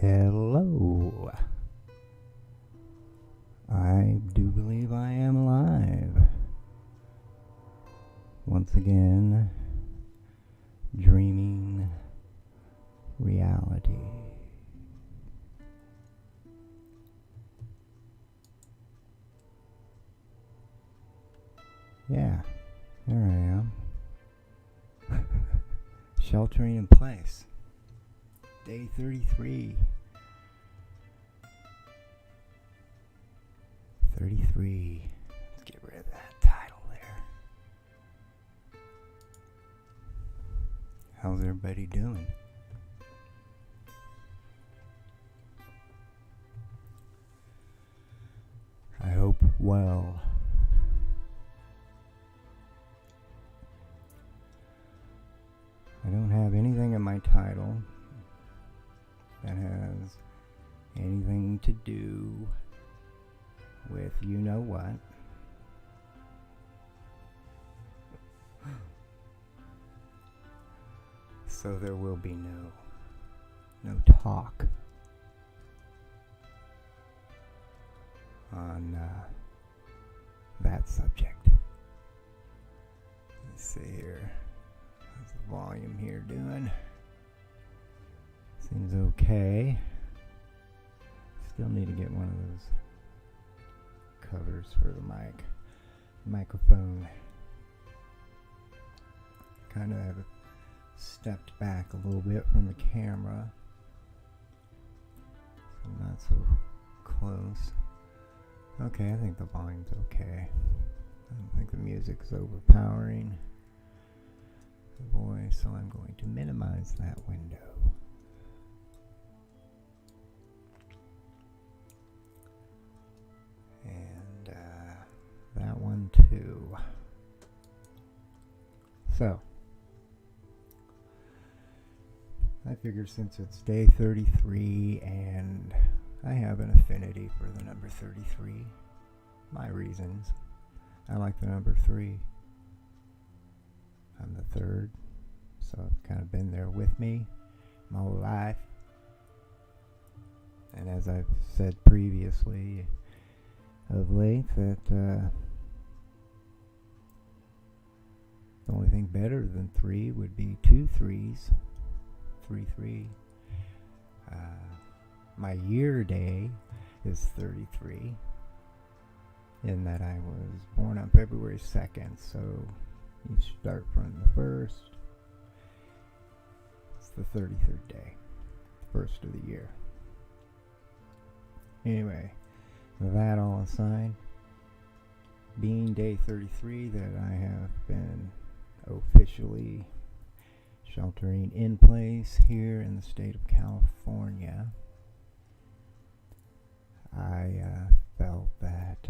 Hello. I do believe I am live. Once again, dreaming reality. Yeah, there I am. Sheltering in place. Day 33. 33. Let's get rid of that title there. How's everybody doing? I hope well. I don't have anything in my title that has anything to do with you know what. So there will be no talk on that subject. Let's see here. How's the volume here doing? Seems okay. Still need to get one of those covers for the microphone. Kind of have stepped back a little bit from the camera, so not so close. Okay, I think the volume's okay. I don't think the music's overpowering the voice, so I'm going to minimize that window. And that one too. So, I figured since it's day 33 and I have an affinity for the number 33, my reasons. I like the number 3. I'm the third, so I've kind of been there with me my whole life. And as I've said previously, of late, that the only thing better than 3 would be 2 3s. 3. My year day is 33, in that I was born on February 2nd, so you start from the 1st. It's the 33rd day, first of the year. Anyway, with that all aside, being day 33 that I have been officially sheltering in place here in the state of California, I felt that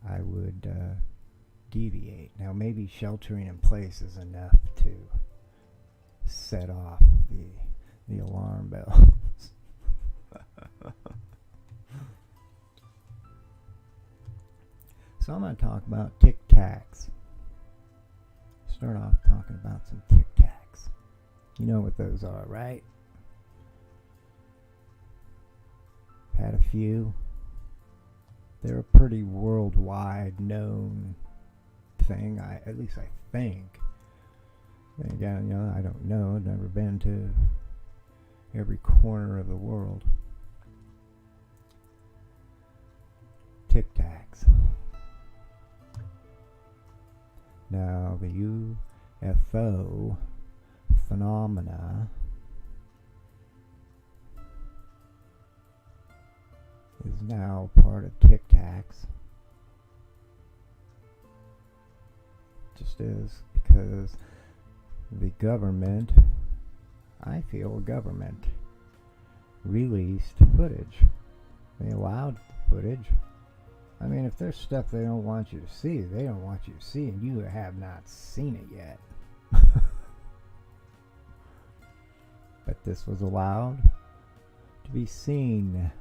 I would deviate. Now maybe sheltering in place is enough to set off the alarm bells. So I'm going to talk about Tic-Tacs. Start off talking about some Tic-Tacs. You know what those are, right? Had a few. They're a pretty worldwide known thing. At least I think. Again, you know, I don't know. I've never been to every corner of the world. Tic-Tacs. Now, the UFO phenomena is now part of Tic-Tacs. Just is because the government, I feel government, released footage. They allowed footage. I mean, if there's stuff they don't want you to see, they don't want you to see, and you have not seen it yet. But this was allowed to be seen.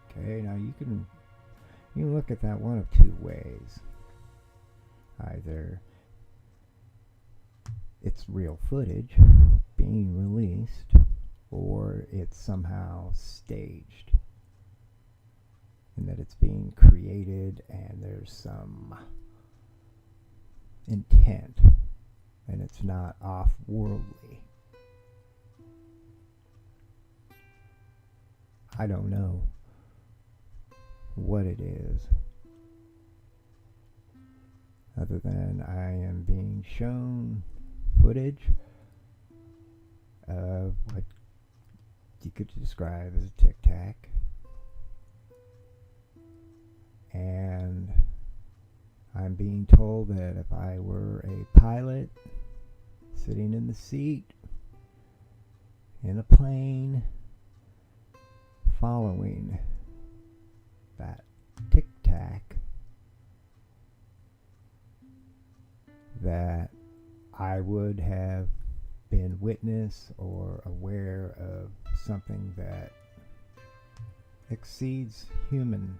Okay, now you can look at that one of two ways. Either it's real footage being released, or it's somehow staged, and that it's being created and there's some intent, and it's not off-worldly. I don't know what it is, other than I am being shown footage of what you could describe as a tic-tac, and I'm being told that if I were a pilot sitting in the seat in a plane following that tic-tac, that I would have been witness or aware of something that exceeds human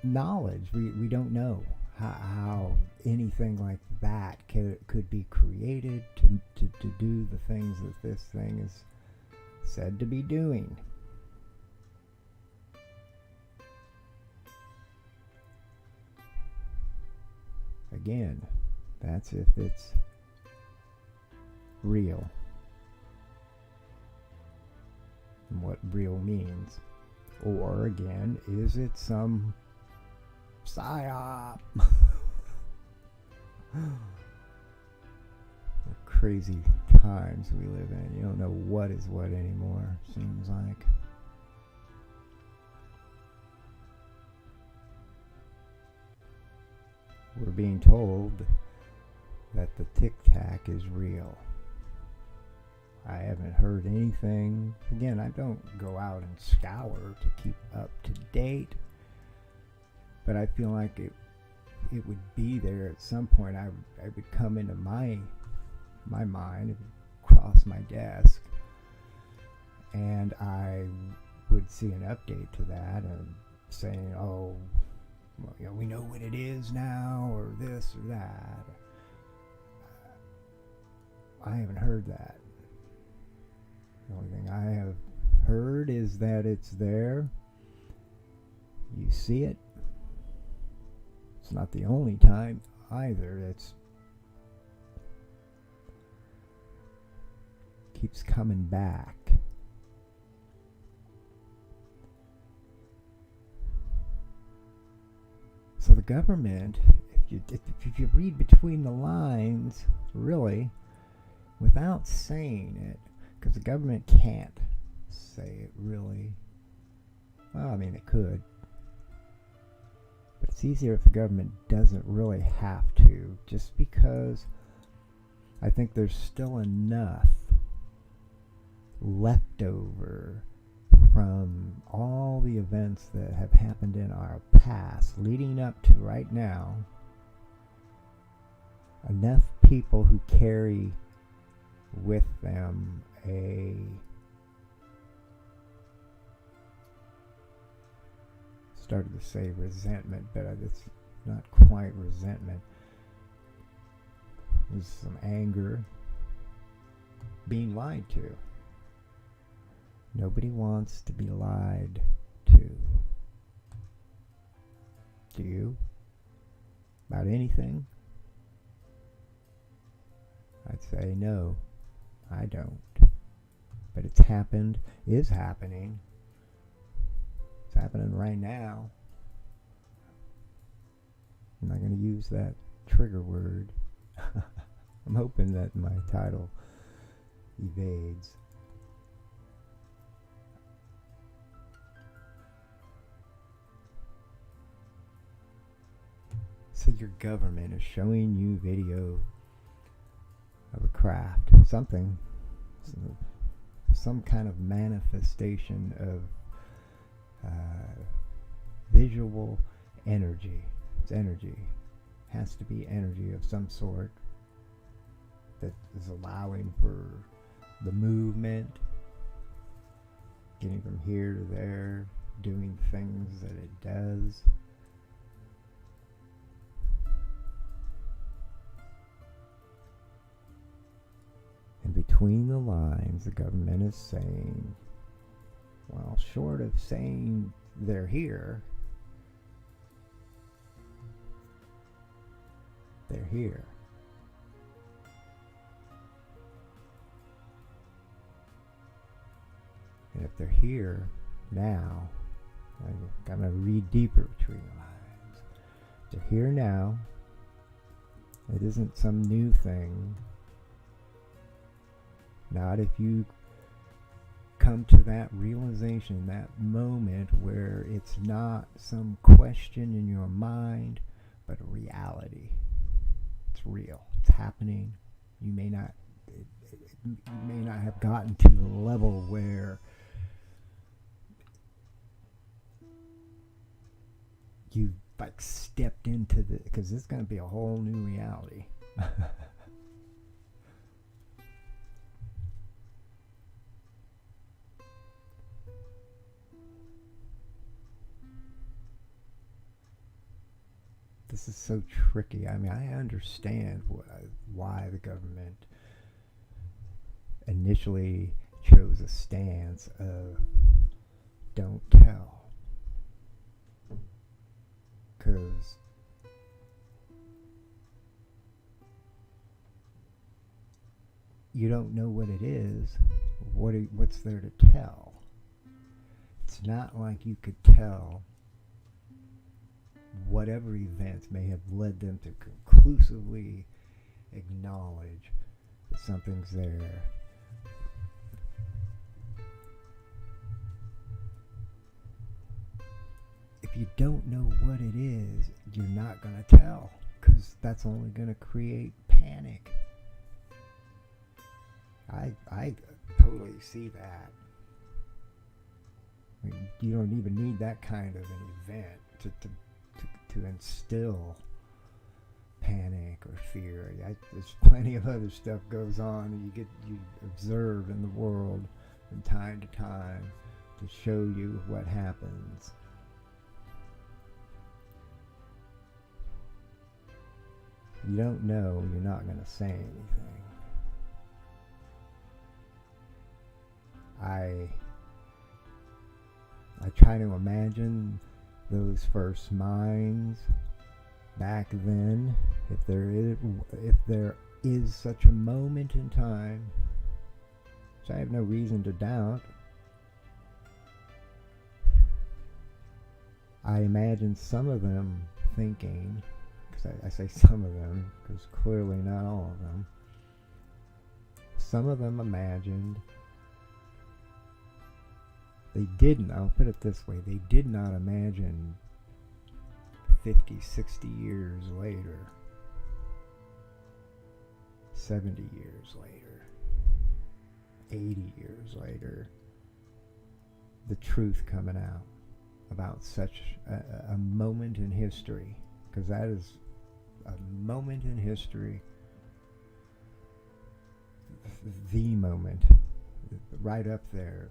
knowledge. We don't know how anything like that could be created to do the things that this thing is said to be doing. Again, that's if it's real, and what real means. Or again, is it some psyop? Crazy times we live in. You don't know what is what anymore, seems like. We're being told that the Tic-Tac is real. I haven't heard anything. Again, I don't go out and scour to keep up to date, but I feel like it would be there at some point. I would come into my mind, it would cross my desk, and I would see an update to that and saying, oh, well, you know, we know what it is now, or this or that. I haven't heard that. The only thing I have heard is that it's there. You see it. It's not the only time either. It's keeps coming back. So the government, if you read between the lines, really, without saying it, because the government can't say it really. Well, I mean, it could. But it's easier if the government doesn't really have to, just because I think there's still enough left over from all the events that have happened in our past leading up to right now. Enough people who carry with them a started to say resentment, but it's not quite resentment. There's some anger, being lied to. Nobody wants to be lied to. Do you? About anything? I'd say no, I don't. But it's happened, is happening. It's happening right now. I'm not going to use that trigger word. I'm hoping that my title evades. So your government is showing you video of a craft, something, some kind of manifestation of visual energy. It's energy. Has to be energy of some sort that is allowing for the movement, getting from here to there, doing things that it does. between the lines, the government is saying, well, short of saying they're here, they're here. And if they're here now, I'm going to read deeper between the lines. They're here now. It isn't some new thing. Not if you come to that realization, that moment where it's not some question in your mind, but a reality. It's real. It's happening. You may not have gotten to the level where you like stepped into the, because it's going to be a whole new reality. This is so tricky. I mean, I understand why the government initially chose a stance of don't tell. Because you don't know what it is. What's there to tell? It's not like you could tell whatever events may have led them to conclusively acknowledge that something's there. If you don't know what it is, you're not going to tell, because that's only going to create panic. I totally see that. I mean, you don't even need that kind of an event to instill panic or fear. There's plenty of other stuff goes on, and you observe in the world from time to time to show you what happens. You don't know, you're not going to say anything. I try to imagine those first minds back then, if there is such a moment in time, which I have no reason to doubt. I imagine some of them thinking, because I say some of them, because clearly not all of them, some of them imagined, I'll put it this way, they did not imagine 50, 60 years later, 70 years later, 80 years later, the truth coming out about such a moment in history, because that is a moment in history, the moment, right up there.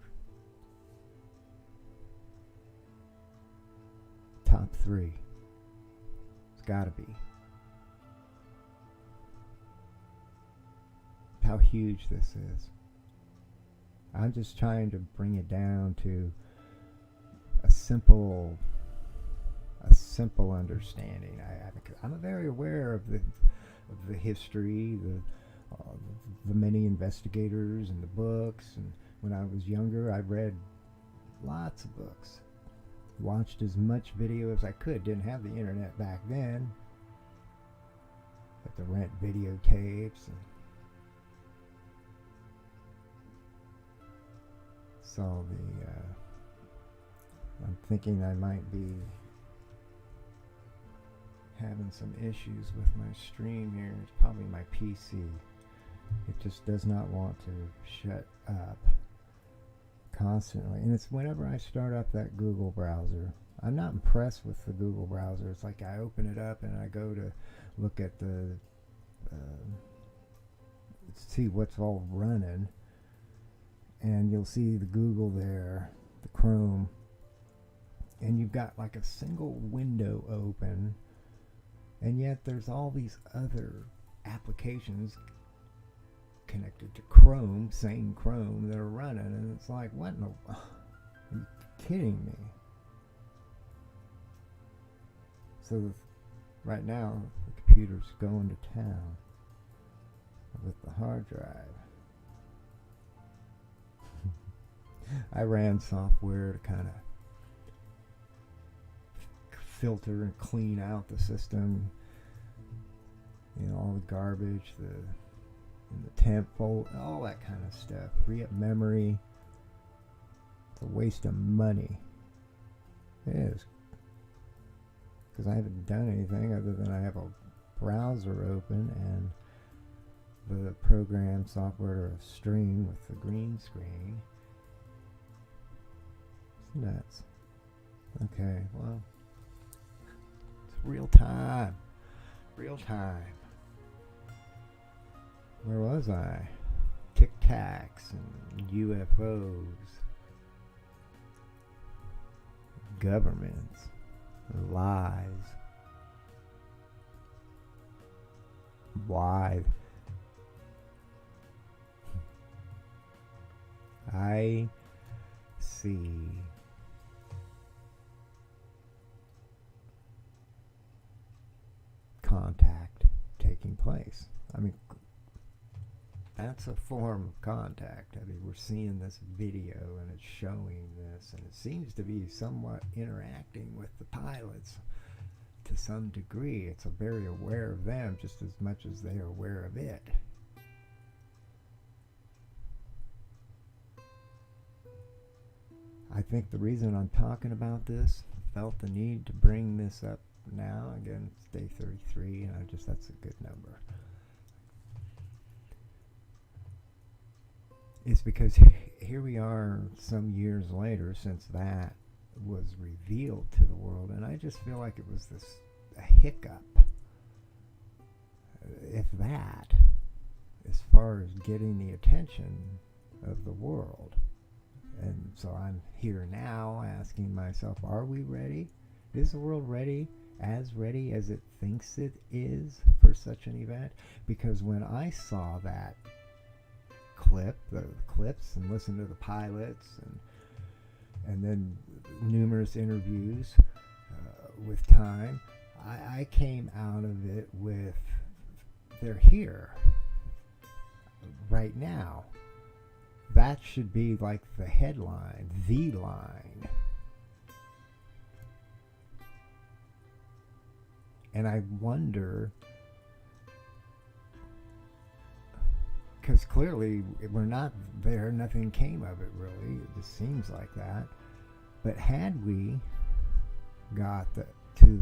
Top 3. It's gotta be. How huge this is. I'm just trying to bring it down to a simple understanding. I'm very aware of the history, the many investigators and the books. And when I was younger, I read lots of books. Watched as much video as I could. Didn't have the internet back then. Had to rent videotapes. And so I'm thinking I might be having some issues with my stream here. It's probably my PC. It just does not want to shut up constantly, and it's whenever I start up that Google browser. I'm not impressed with the Google browser. It's like I open it up and I go to look at the see what's all running, and you'll see the Google there, the Chrome, and you've got like a single window open, and yet there's all these other applications connected to Chrome, same Chrome that are running, and it's like, what in the... Are you kidding me? So right now, the computer's going to town with the hard drive. I ran software to kind of filter and clean out the system, you know, all the garbage, the temp folder, all that kind of stuff. Free up memory. It's a waste of money. It is, because I haven't done anything other than I have a browser open and the program software to stream with the green screen. It's nuts. Okay, well, it's real time. Real time. Where was I? Tic-Tacs and UFOs. Governments. Lies. Why? I see contact taking place. I mean, that's a form of contact. I mean, we're seeing this video and it's showing this, and it seems to be somewhat interacting with the pilots to some degree. It's very aware of them just as much as they are aware of it. I think the reason I'm talking about this, felt the need to bring this up now, again, it's day 33, and that's a good number. It's because here we are some years later since that was revealed to the world, and I just feel like it was a hiccup, if that, as far as getting the attention of the world. And so I'm here now asking myself, are we ready? Is the world ready as it thinks it is for such an event? Because when I saw that the clips, and listened to the pilots, and then numerous interviews with time, I came out of it with, they're here right now. That should be like the headline, the line. And I wonder, because clearly we're not there, nothing came of it really, it just seems like that. But had we got to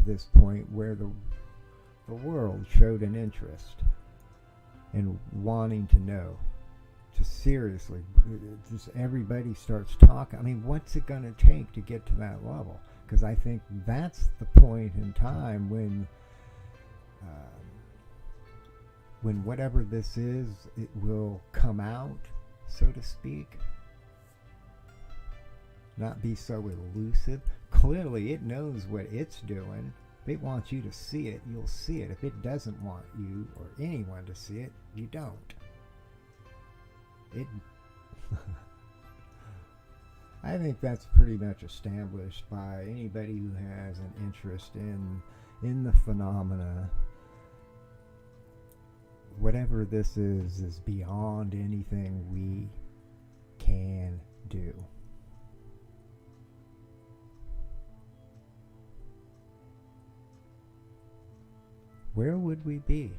this point where the world showed an interest in wanting to know, just seriously, just everybody starts talking. I mean, what's it going to take to get to that level? Because I think that's the point in time when whatever this is, it will come out, so to speak. Not be so elusive. Clearly, it knows what it's doing. If it wants you to see it, you'll see it. If it doesn't want you or anyone to see it, you don't. I think that's pretty much established by anybody who has an interest in the phenomena. Whatever this is beyond anything we can do. Where would we be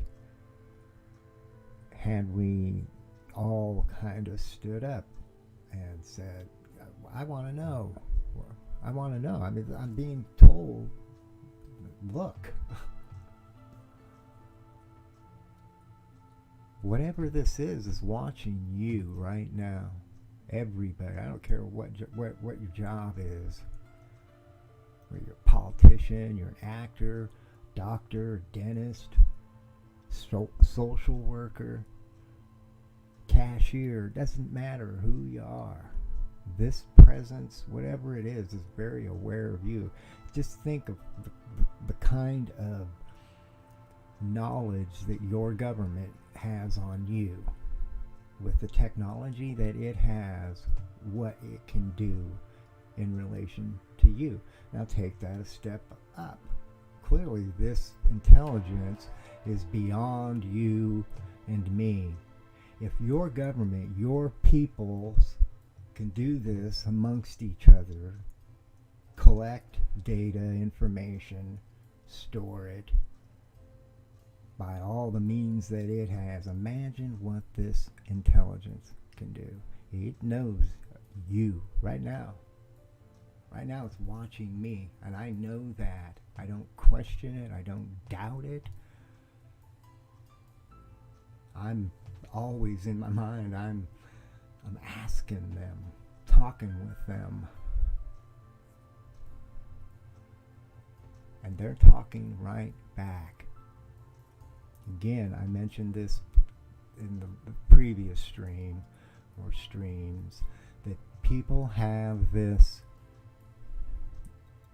had we all kind of stood up and said, I want to know. I want to know. I mean, I'm being told, look. Whatever this is watching you right now. Everybody. I don't care what your job is. Whether you're a politician, you're an actor, doctor, dentist, social worker, cashier, doesn't matter who you are. This presence, whatever it is very aware of you. Just think of the kind of knowledge that your government has on you. with the technology that it has, what it can do in relation to you. Now take that a step up. Clearly this intelligence is beyond you and me. If your government, your peoples can do this amongst each other, collect data, information, store it by all the means that it has, imagine what this intelligence can do. It knows you right now. Right now it's watching me, and I know that. I don't question it. I don't doubt it. I'm always in my mind. I'm asking them, talking with them. And they're talking right back. Again, I mentioned this in the previous stream or streams, that people have this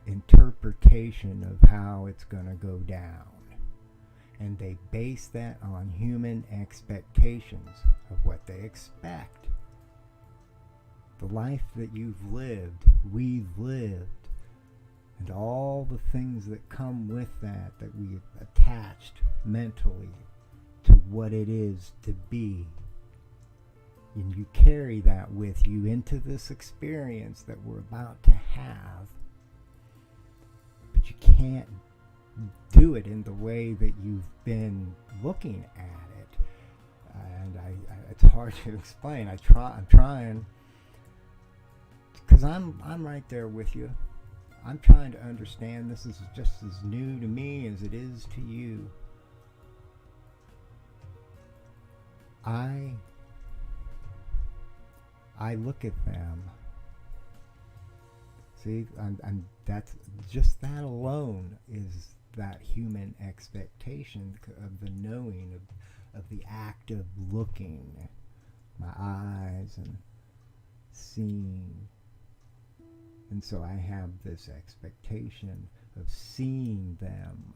interpretation of how it's going to go down, and they base that on human expectations of what they expect. The life that you've lived, we've lived, and all the things that come with that we've attached mentally to what it is to be. And you carry that with you into this experience that we're about to have. But you can't do it in the way that you've been looking at it. And it's hard to explain. I'm trying, because I'm right there with you. I'm trying to understand. This is just as new to me as it is to you. I look at them. See, and that's just that alone is that human expectation of the knowing of the act of looking, my eyes and seeing. And so I have this expectation of seeing them,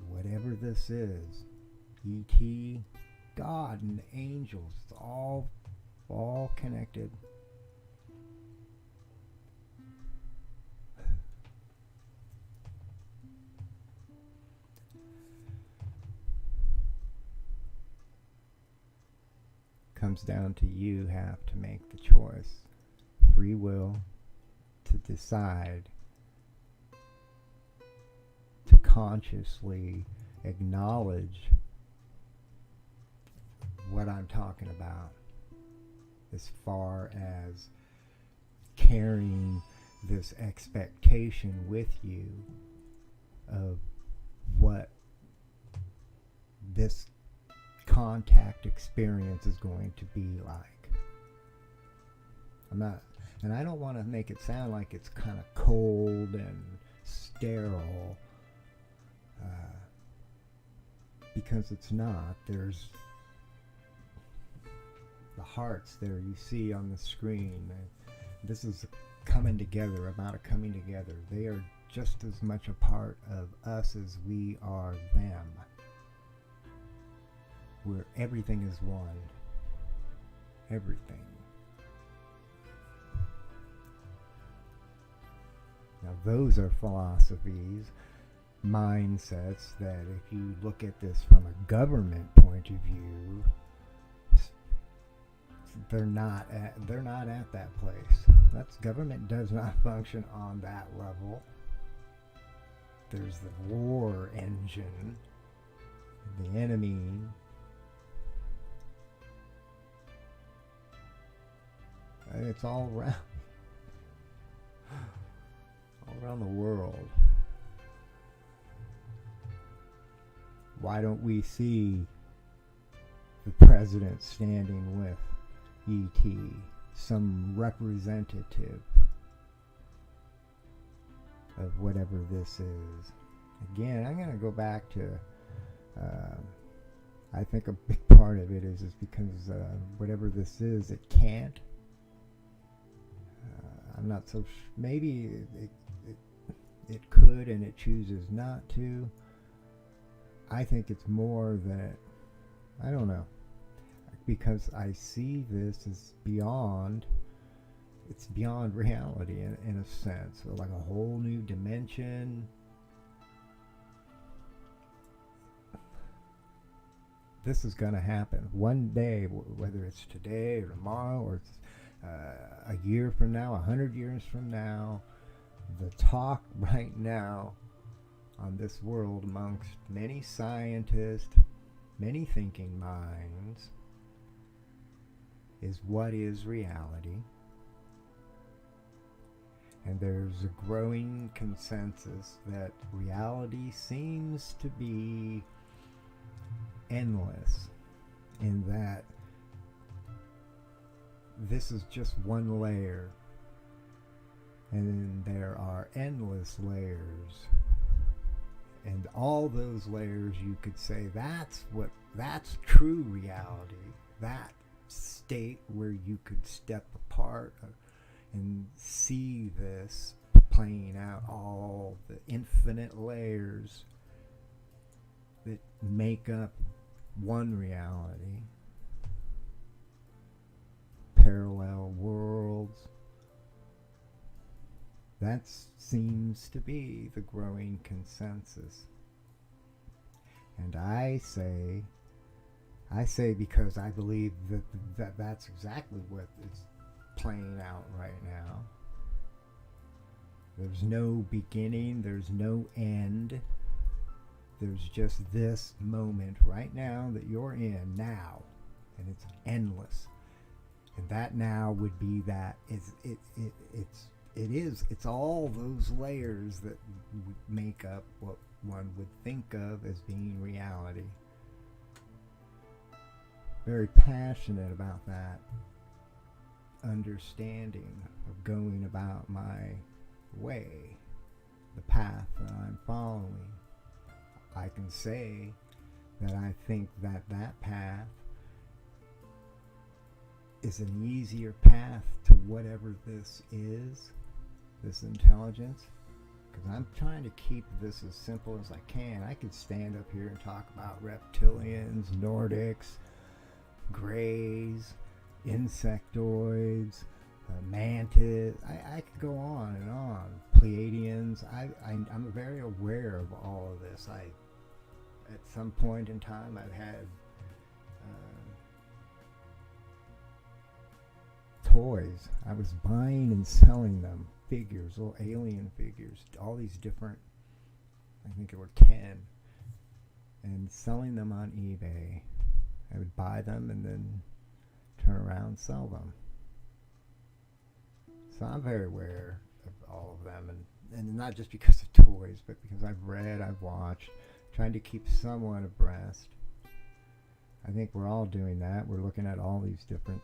whatever this is, E.T., God and angels, it's all connected. Comes down to you have to make the choice, free will, to decide to consciously acknowledge what I'm talking about, as far as carrying this expectation with you of what this contact experience is going to be like. And I don't want to make it sound like it's kind of cold and sterile, because it's not. There's the hearts there you see on the screen. This is coming together, about a coming together. They are just as much a part of us as we are them. Where everything is one. Everything. Now those are philosophies, mindsets that if you look at this from a government point of view, they're not at that place. Government does not function on that level. There's the war engine, the enemy. It's all around the world. Why don't we see the president standing with E.T., some representative of whatever this is? Again, I'm going to go back to, I think a big part of it is because whatever this is, it can't. I'm not so maybe it could, and it chooses not to. I think it's more that, I don't know. because I see this as beyond, it's beyond reality in a sense, so like a whole new dimension. This is going to happen one day, whether it's today or tomorrow or it's, a year from now, 100 years from now. The talk right now on this world amongst many scientists, many thinking minds, is what is reality. And there's a growing consensus that reality seems to be endless, in that this is just one layer, and there are endless layers, and all those layers, you could say, that's true reality, that state where you could step apart and see this playing out, all the infinite layers that make up one reality, parallel worlds. That seems to be the growing consensus. And I say because I believe that's exactly what is playing out right now. There's no beginning, there's no end. There's just this moment right now that you're in now, and it's endless. And that now would be that it's all those layers that make up what one would think of as being reality. Very passionate about that understanding of going about my way, the path that I'm following. I can say that I think that path is an easier path to whatever this is, this intelligence, because I'm trying to keep this as simple as I can. I could stand up here and talk about reptilians, Nordics, greys, insectoids, mantis. I could go on and on. Pleiadians. I'm very aware of all of this. At some point in time, I've had toys. I was buying and selling them, figures, little alien figures, all these different, I think there were 10, and selling them on eBay. I would buy them and then turn around and sell them. So I'm very aware of all of them, and not just because of toys, but because I've read, I've watched, trying to keep somewhat abreast. I think we're all doing that. We're looking at all these different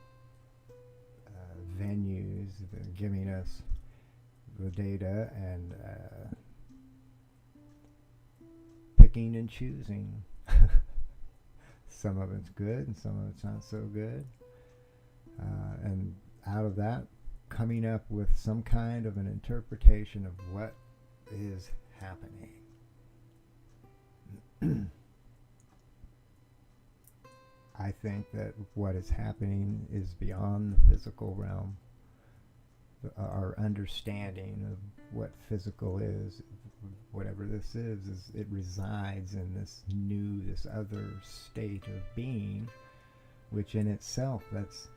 venues that are giving us the data, and picking and choosing. Some of it's good and some of it's not so good, and out of that coming up with some kind of an interpretation of what is happening. I think that what is happening is beyond the physical realm. Our understanding of what physical is, whatever this is it resides in this other state of being, which in itself, that's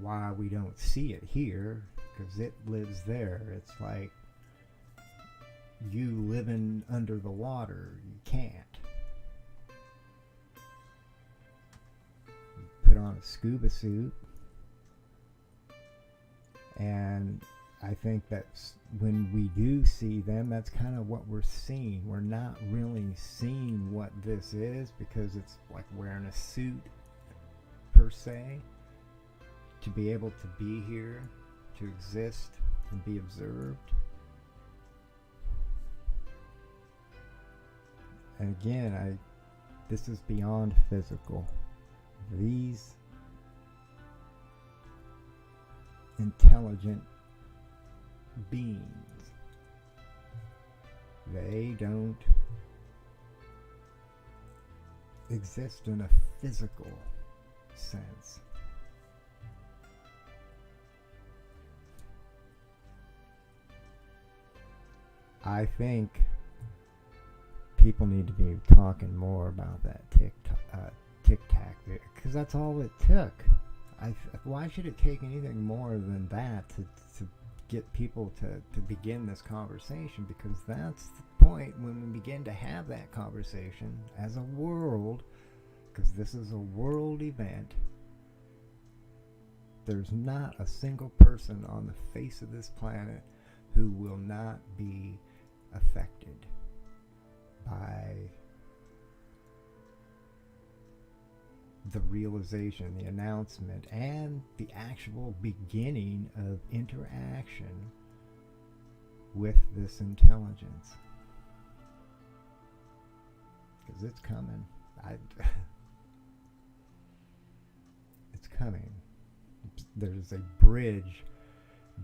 why we don't see it here, because it lives there. It's like you living under the water. You can't. You put on a scuba suit, and I think that's when we do see them, that's kind of what we're seeing. We're not really seeing what this is, because it's like wearing a suit per se, to be able to be here, to exist and be observed. And again, this is beyond physical. These intelligent beings, they don't exist in a physical sense. I think people need to be talking more about that Tic-Tac, because that's all it took. Why should it take anything more than that to get people to begin this conversation? Because that's the point when we begin to have that conversation as a world, because this is a world event. There's not a single person on the face of this planet who will not be affected by the realization, the announcement, and the actual beginning of interaction with this intelligence. Because it's coming. It's coming. There's a bridge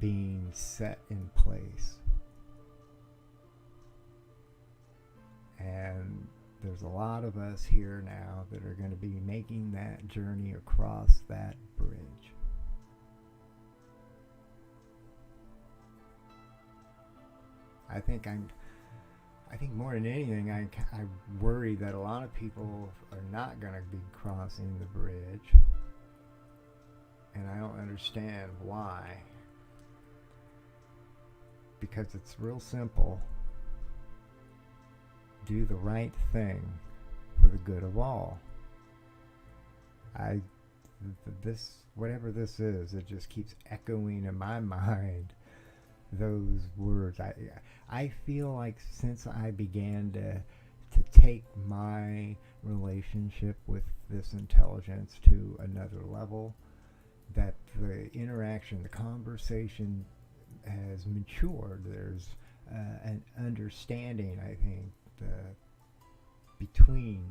being set in place. And there's a lot of us here now that are going to be making that journey across that bridge. I think more than anything, I worry that a lot of people are not going to be crossing the bridge. And I don't understand why. Because it's real simple. Do the right thing for the good of all. Whatever this is, it just keeps echoing in my mind those words. I feel like since I began to take my relationship with this intelligence to another level, that the interaction, the conversation has matured. There's an understanding, I think, between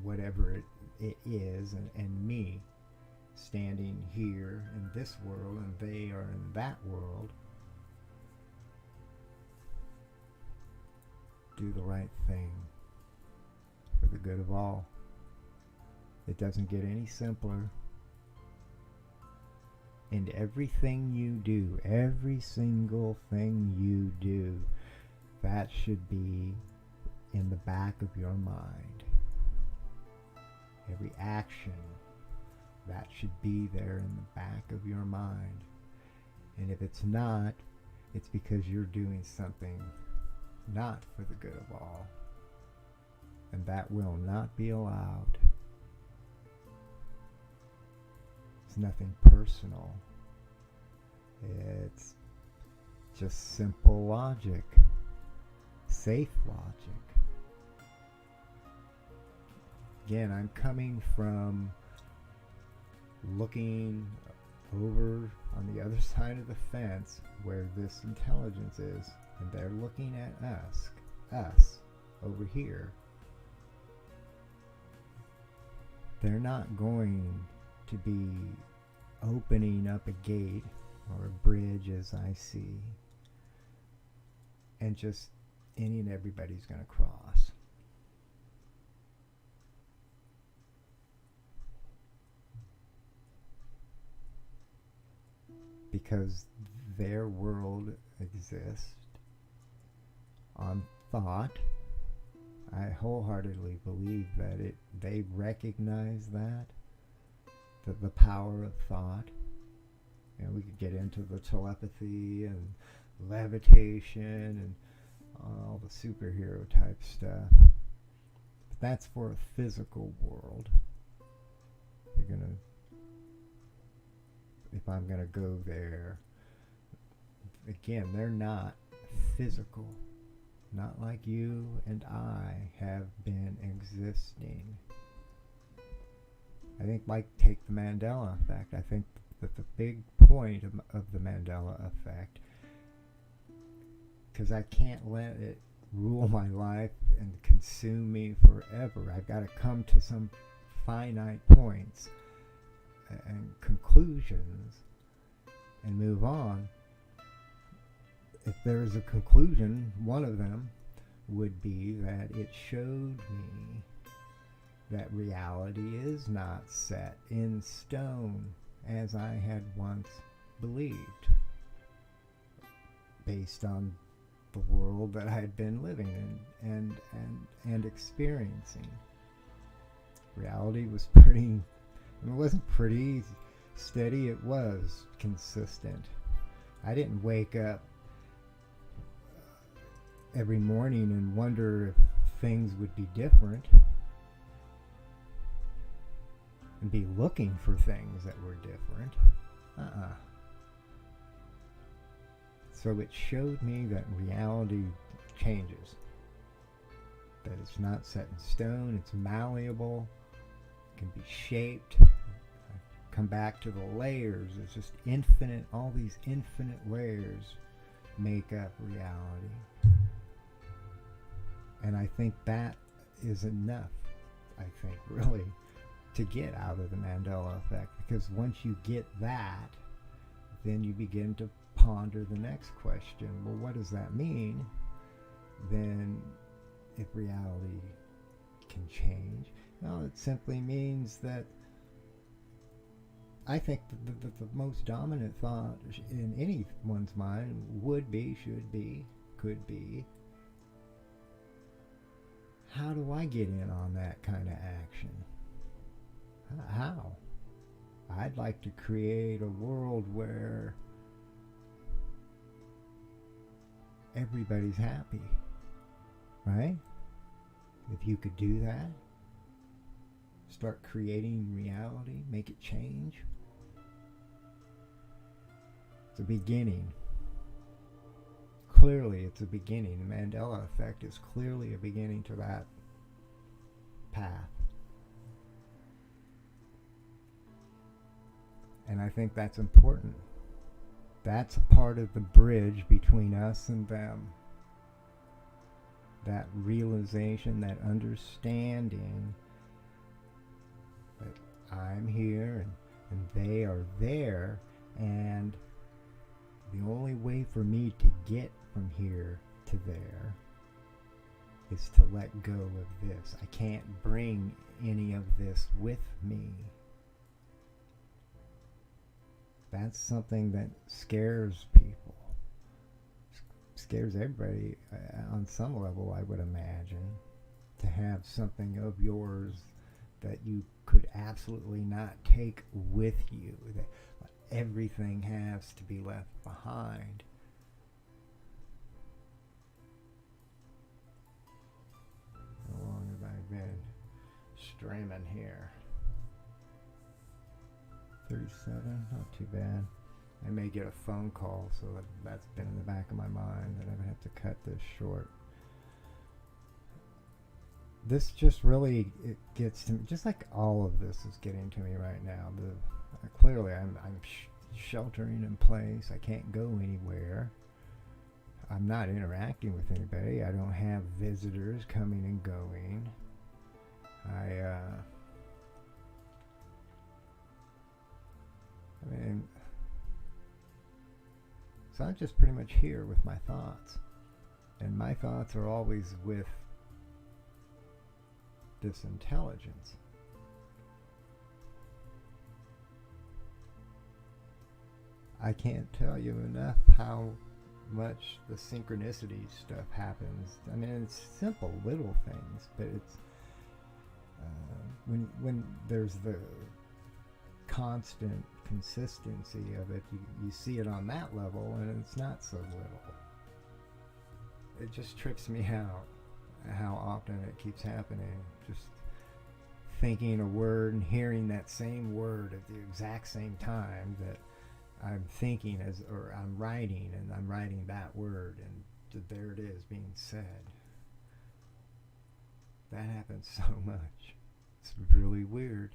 whatever it is and me, standing here in this world and they are in that world. Do the right thing for the good of all. It doesn't get any simpler. And everything you do, every single thing you do, that should be in the back of your mind. Every action, that should be there in the back of your mind. And if it's not, it's because you're doing something not for the good of all. And that will not be allowed. It's nothing personal. It's just simple logic. Safe logic. Again, I'm coming from looking over on the other side of the fence where this intelligence is, and they're looking at us over here. They're not going to be opening up a gate or a bridge, as I see, and just any and everybody's going to cross. Because their world exists on thought. I wholeheartedly believe that they recognize that the power of thought. And we could get into the telepathy and levitation and all the superhero type stuff. But that's for a physical world. If I'm gonna go there, again, they're not physical. Not like you and I have been existing. I think, take the Mandela effect. I think that the big point of the Mandela effect, because I can't let it rule my life and consume me forever. I've got to come to some finite points and conclusions and move on. If there is a conclusion, one of them would be that it showed me that reality is not set in stone as I had once believed, based on the world that I had been living in and experiencing. Reality was pretty, it wasn't pretty steady, it was consistent. I didn't wake up every morning and wonder if things would be different and be looking for things that were different. So it showed me that reality changes, that it's not set in stone, it's malleable, can be shaped. Come back to the layers. It's just infinite, all these infinite layers make up reality. And I think that is enough, I think, really, to get out of the Mandela effect. Because once you get that, then you begin to ponder the next question. Well, what does that mean? Then, if reality can change, well, it simply means that I think the most dominant thought in anyone's mind would be, should be, could be, how do I get in on that kind of action? How? I'd like to create a world where everybody's happy, right? If you could do that, start creating reality, make it change. It's a beginning. Clearly, it's a beginning. The Mandela effect is clearly a beginning to that path. And I think that's important. That's a part of the bridge between us and them. That realization, that understanding that I'm here and they are there, and the only way for me to get from here to there is to let go of this. I can't bring any of this with me. That's something that scares people. Scares everybody on some level, I would imagine. To have something of yours that you could absolutely not take with you. That everything has to be left behind. How long have I been streaming here? 37, not too bad. I may get a phone call, so that's been in the back of my mind that I would have to cut this short. This just really, it gets to me, just like all of this is getting to me right now. Clearly I'm sheltering in place. I can't go anywhere. I'm not interacting with anybody. I don't have visitors coming and going. So I'm just pretty much here with my thoughts. And my thoughts are always with this intelligence. I can't tell you enough how much the synchronicity stuff happens. I mean, it's simple little things, but it's when there's the constant consistency of it, you see it on that level, and it's not so little. It just trips me out how often it keeps happening. Just thinking a word and hearing that same word at the exact same time that I'm thinking or I'm writing, and I'm writing that word, and there it is being said. That happens so much. It's really weird.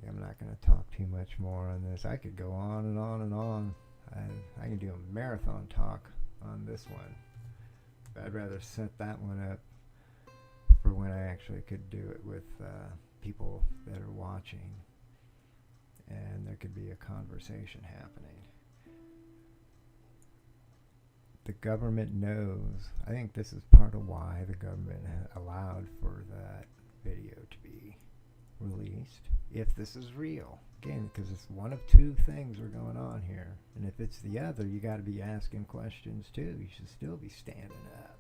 I'm not going to talk too much more on this. I could go on and on and on. I can do a marathon talk on this one. But I'd rather set that one up for when I actually could do it with people that are watching. And there could be a conversation happening. the government knows. I think this is part of why the government allowed for that video to be released. If this is real, again, because it's one of two things are going on here, and if it's the other, you got to be asking questions too. You should still be standing up.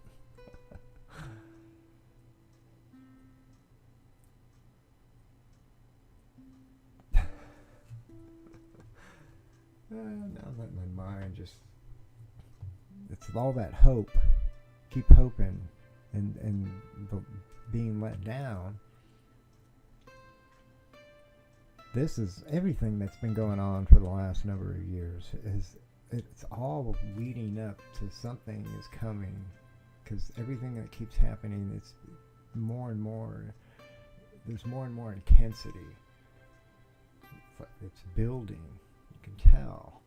Now that my mind just, it's all that hope, keep hoping, and being let down. This is everything that's been going on for the last number of years. It's all leading up to something is coming, because everything that keeps happening, it's more and more. There's more and more intensity. It's building. You can tell.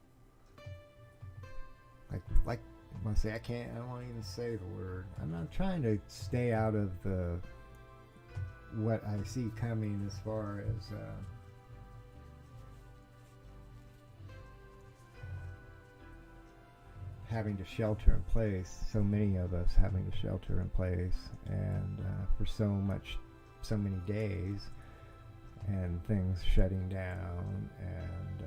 Like I say, I don't want to even say the word. I'm not trying to stay out of what I see coming as far as having to shelter in place. So many of us having to shelter in place, and for so many days, and things shutting down, and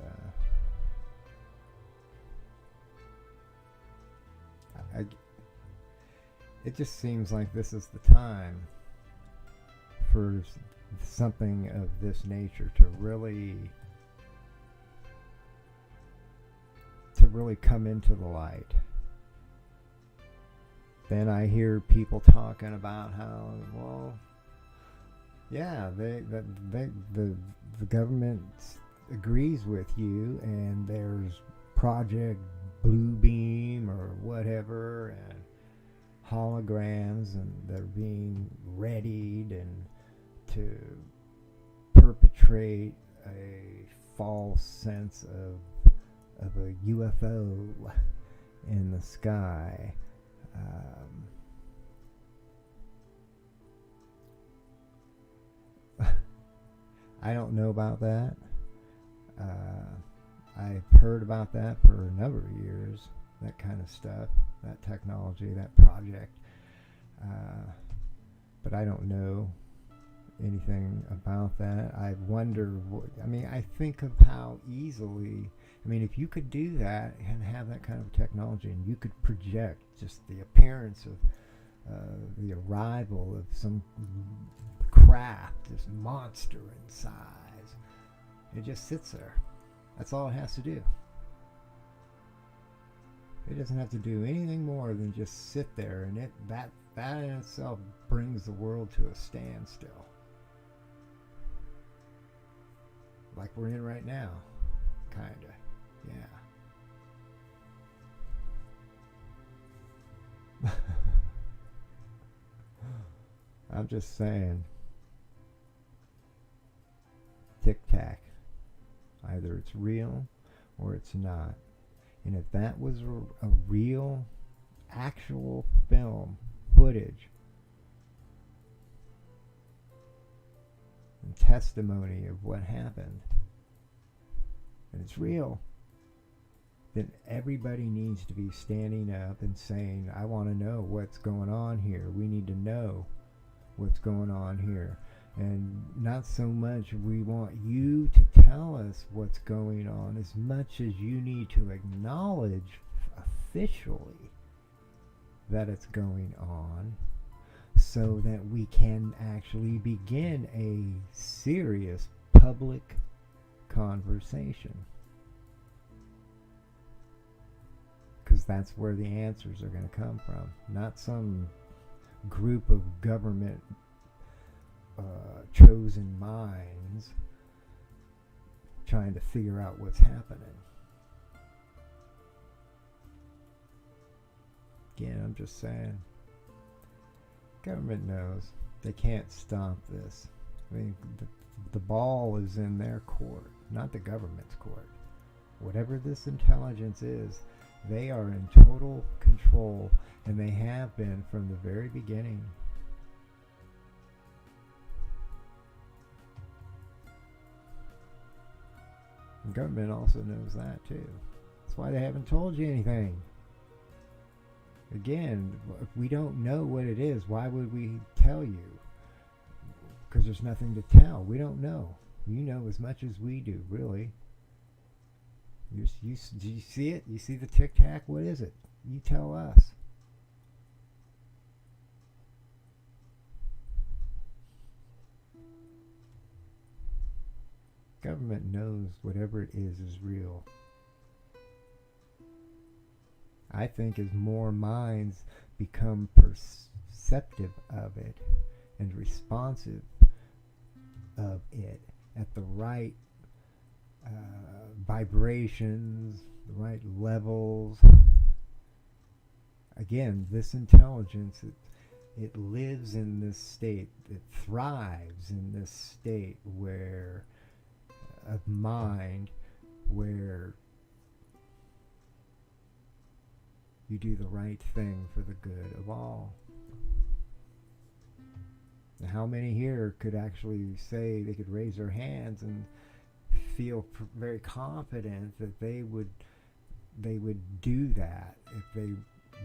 it just seems like this is the time for something of this nature to really come into the light. Then I hear people talking about how, well, yeah, the government agrees with you, and there's Project Bluebeam or whatever, and holograms, and they're being readied and to perpetrate a false sense of a UFO in the sky. I don't know about that. I've heard about that for a number of years, that kind of stuff, that technology, that project. But I don't know anything about that. I wonder, I think of how easily, if you could do that and have that kind of technology, and you could project just the appearance of the arrival of some craft, this monster in size, it just sits there. That's all it has to do. It doesn't have to do anything more than just sit there, and that in itself brings the world to a standstill. Like we're in right now, kinda, yeah. I'm just saying, Tic-Tac. Either it's real or it's not. And if that was a real, actual film footage and testimony of what happened, and it's real, then everybody needs to be standing up and saying, I want to know what's going on here. We need to know what's going on here. And not so much we want you to tell us what's going on, as much as you need to acknowledge officially that it's going on, so that we can actually begin a serious public conversation. Because that's where the answers are going to come from, not some group of government chosen minds trying to figure out what's happening. Again, I'm just saying, government knows they can't stop this. The ball is in their court, not the government's court. Whatever this intelligence is, they are in total control, and they have been from the very beginning. The government also knows that too. That's why they haven't told you anything. Again, if we don't know what it is, why would we tell you? Because there's nothing to tell. We don't know. You know as much as we do, really. Do you see it? You see the Tic-Tac? What is it? You tell us. Government knows whatever it is real. I think as more minds become perceptive of it and responsive of it at the right vibrations, the right levels. Again, this intelligence, it lives in this state, it thrives in this state where of mind where you do the right thing for the good of all. Now, how many here could actually say they could raise their hands and feel very confident that they would do that if they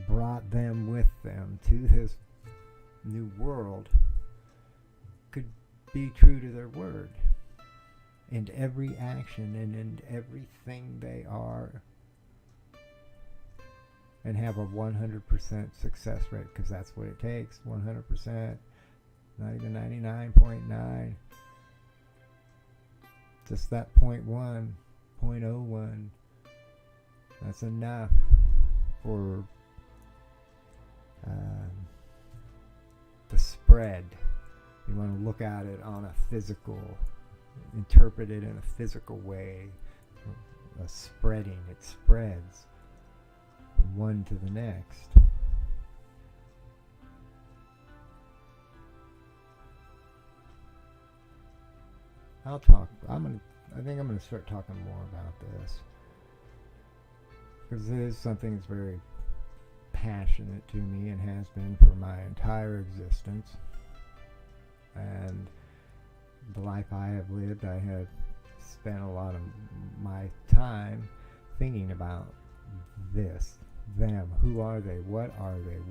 brought them with them to this new world, could be true to their word in every action and in everything they are, and have a 100% success rate, because that's what it takes. 100%, not even 99.9, just that 0.1, 0.01. That's enough for the spread. You want to look at it on a physical, interpret it in a physical way. A spreading, it spreads from one to the next. I think I'm gonna start talking more about this, because it is something that's very passionate to me and has been for my entire existence. And the life I have lived, I have spent a lot of my time thinking about this, them. Who are they? What are they?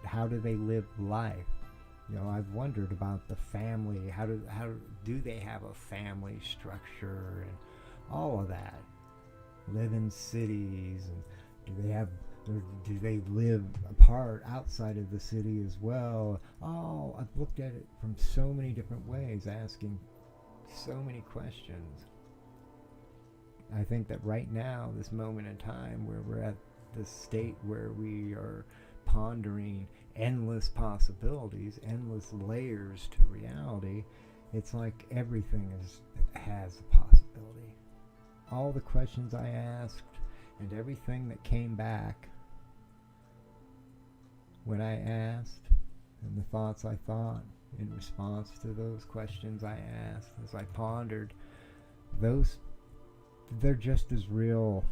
How do they live life? You know, I've wondered about the family. How do they have a family structure and all of that? Live in cities, and do they live apart outside of the city as well? Oh, I've looked at it from so many different ways, asking so many questions. I think that right now, this moment in time, where we're at this state where we are pondering endless possibilities, endless layers to reality, it's like everything has a possibility. All the questions I asked and everything that came back when I asked, and the thoughts I thought in response to those questions I asked as I pondered, they're just as real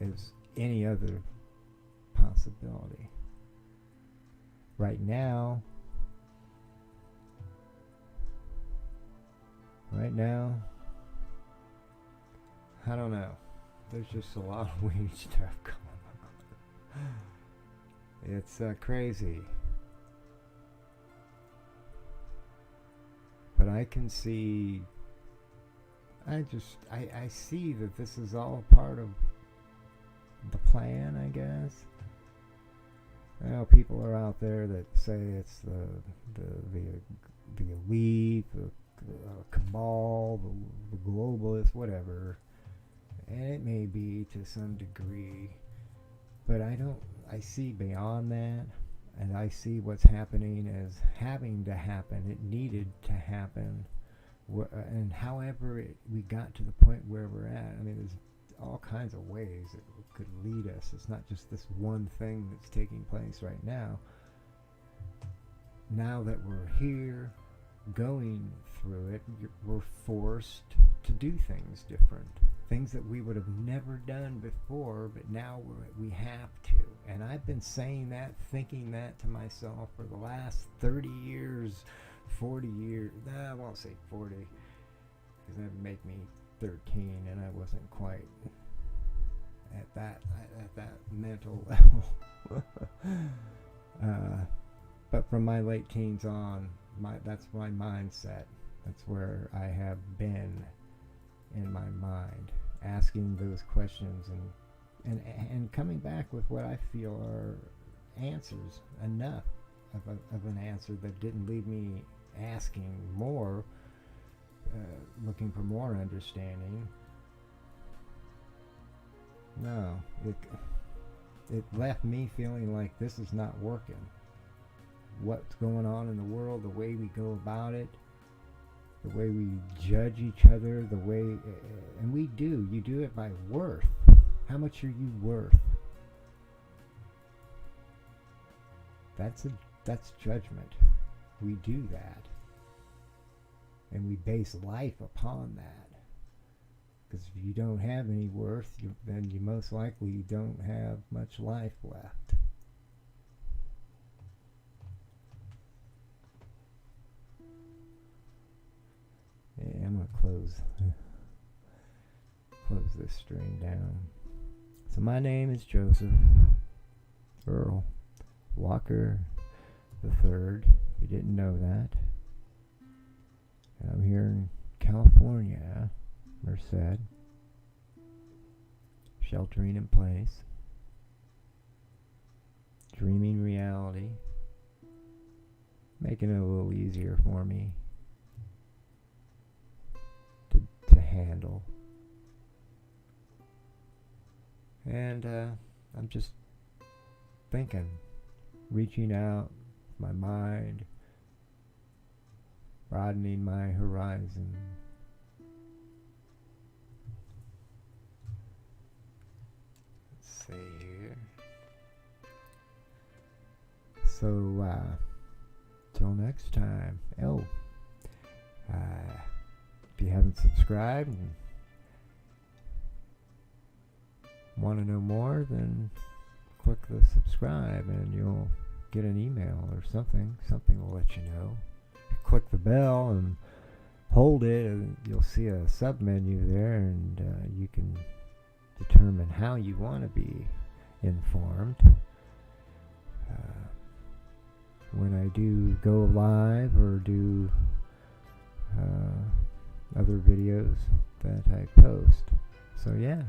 as any other possibility. Right now, I don't know. There's just a lot of weird stuff going on. It's crazy. But I can see, I see that this is all part of the plan, I guess. I know people are out there that say it's the elite, the cabal, the globalists, whatever. And it may be to some degree, but I see beyond that, and I see what's happening as having to happen. It needed to happen, and however we got to the point where we're at, I mean, there's all kinds of ways it could lead us. It's not just this one thing that's taking place right now. Now that we're here, going through it, we're forced to do things different. Things that we would have never done before, but now we have to. And I've been saying that, thinking that to myself for the last 30 years, 40 years. I won't say 40, because that would make me 13, and I wasn't quite at that mental level. But from my late teens on, that's my mindset. That's where I have been in my mind, asking those questions and coming back with what I feel are answers, enough of an answer that didn't leave me asking more, looking for more understanding. No, it left me feeling like this is not working. What's going on in the world, the way we go about it, the way we judge each other, the way, and you do it by worth. How much are you worth? That's judgment. We do that, and we base life upon that. Because if you don't have any worth, then you most likely don't have much life left. Yeah, I'm gonna close this stream down. So my name is Joseph Earl Walker III, if you didn't know that. And I'm here in California, Merced, sheltering in place, dreaming reality, making it a little easier for me to handle. And I'm just thinking, reaching out my mind, broadening my horizon. Let's see here. So till next time. If you haven't subscribed and want to know more, then click the subscribe and you'll get an email or something. Something will let you know. Click the bell and hold it, and you'll see a sub menu there, and you can determine how you want to be informed. When I do go live or do other videos that I post. So yeah,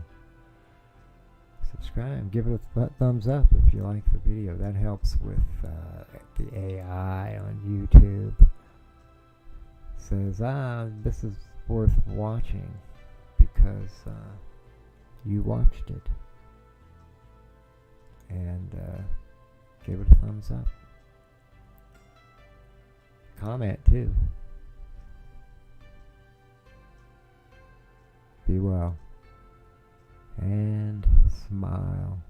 subscribe, give it a thumbs up if you like the video. That helps with the AI on YouTube. Says, this is worth watching because you watched it. And give it a thumbs up. Comment too. Be well. And smile.